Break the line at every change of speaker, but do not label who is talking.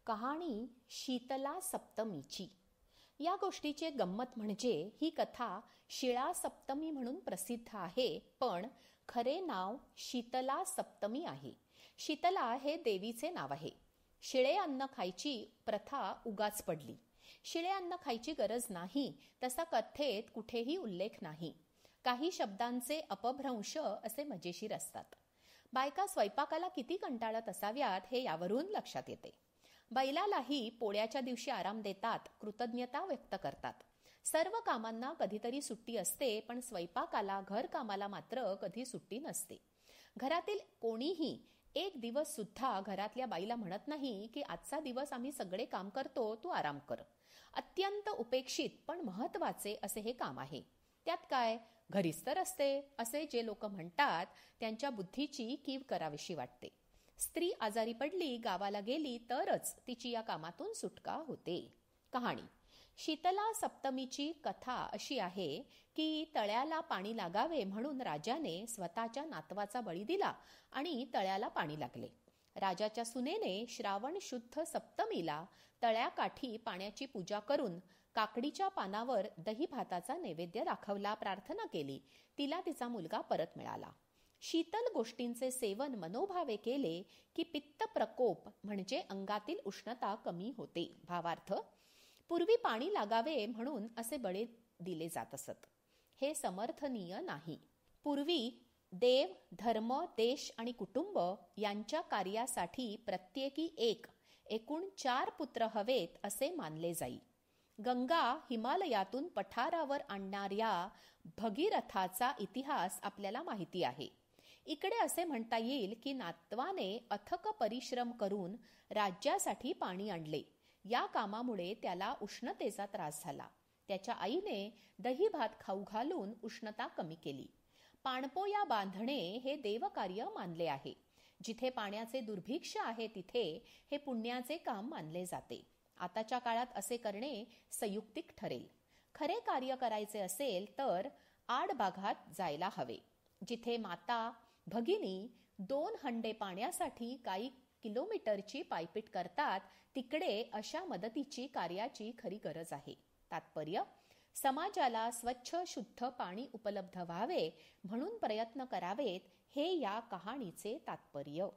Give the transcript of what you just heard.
कहाणी शीतला सप्तमीची. या गोष्टीचे गंमत म्हणजे ही कथा शिळा सप्तमी म्हणून प्रसिद्ध आहे, पण खरे नाव शीतला सप्तमी आहे. शीतला हे देवीचे नाव आहे. शिळे अन्न खायची प्रथा उगाच पडली. शिळे अन्न खायची गरज नाही तसा कथेत कुठेही उल्लेख नाही. काही शब्दांचे अपभ्रंश असे मजेशीर असतात. बायका स्वयंपाकाला किती कंटाळत असाव्यात हे यावरून लक्षात येते. बैलालाही पोळ्याच्या दिवशी आराम देतात, कृतज्ञता व्यक्त करतात. सर्व कामांना कधीतरी सुट्टी असते, पण स्वयंपाकाला, घरकामाला मात्र कधी सुट्टी नसते. घरातील कोणीही एक दिवस सुद्धा घरातल्या बाईला म्हणत नाही की आजचा दिवस आम्ही सगळे काम करतो, तू आराम कर. अत्यंत उपेक्षित पण महत्वाचे असे हे काम आहे. त्यात काय, घरीच तर असते असे जे लोक म्हणतात त्यांच्या बुद्धीची कीव करावीशी वाटते. स्त्री आजारी पडली, गावाला गेली तरच तिची या कामातून सुटका होते. कहाणी शीतला सप्तमीची कथा अशी आहे की तळ्याला पाणी लागावे म्हणून राजाने स्वतःच्या नातवाचा बळी दिला आणि तळ्याला पाणी लागले. राजाच्या सुनेने श्रावण शुद्ध सप्तमीला तळ्याकाठी पाण्याची पूजा करून काकडीच्या पानावर दही भाताचा नैवेद्य दाखवला, प्रार्थना केली. तिला तिचा मुलगा परत मिळाला. शीतल गोष्टींचे सेवन मनोभावे केले की पित्त प्रकोप म्हणजे अंगातील उष्णता कमी होते. भावार्थ, पूर्वी पाणी लागावे म्हणून असे बळे दिले जात असत. हे समर्थनीय नाही. पूर्वी देव, धर्म, देश आणि कुटुंब यांच्या कार्यासाठी प्रत्येकी एकूण 4 पुत्र हवेत असे मानले जाई. गंगा हिमालयातून पठारावर आणणाऱ्या भगीरथाचा इतिहास आपल्याला माहिती आहे. इकडे असे म्हणता येईल की नातवाने अथक परिश्रम करून राज्यासाठी पाणी आणले. या कामामुळे त्याला उष्णतेचा त्रास झाला. त्याच्या आईने दही भात खाऊ घालून उष्णता कमी केली. पाणपोया बांधणे हे देवकार्य मानले आहे. जिथे पाण्याचे दुर्भिक्ष्य आहे तिथे हे पुण्याचे काम मानले जाते. आताच्या काळात असे करणे संयुक्तिक ठरेल. खरे कार्य करायचे असेल तर आडभागात जायला हवे. जिथे माता भगिनी 2 हंडे पाण्यासाठी काही किलोमीटरची पायपीट करतात, तिकडे अशा मदतीची कार्याची खरी गरज आहे. तात्पर्य, समाजाला स्वच्छ शुद्ध पाणी उपलब्ध व्हावे म्हणून प्रयत्न करावेत, हे या कहाणीचे तात्पर्य.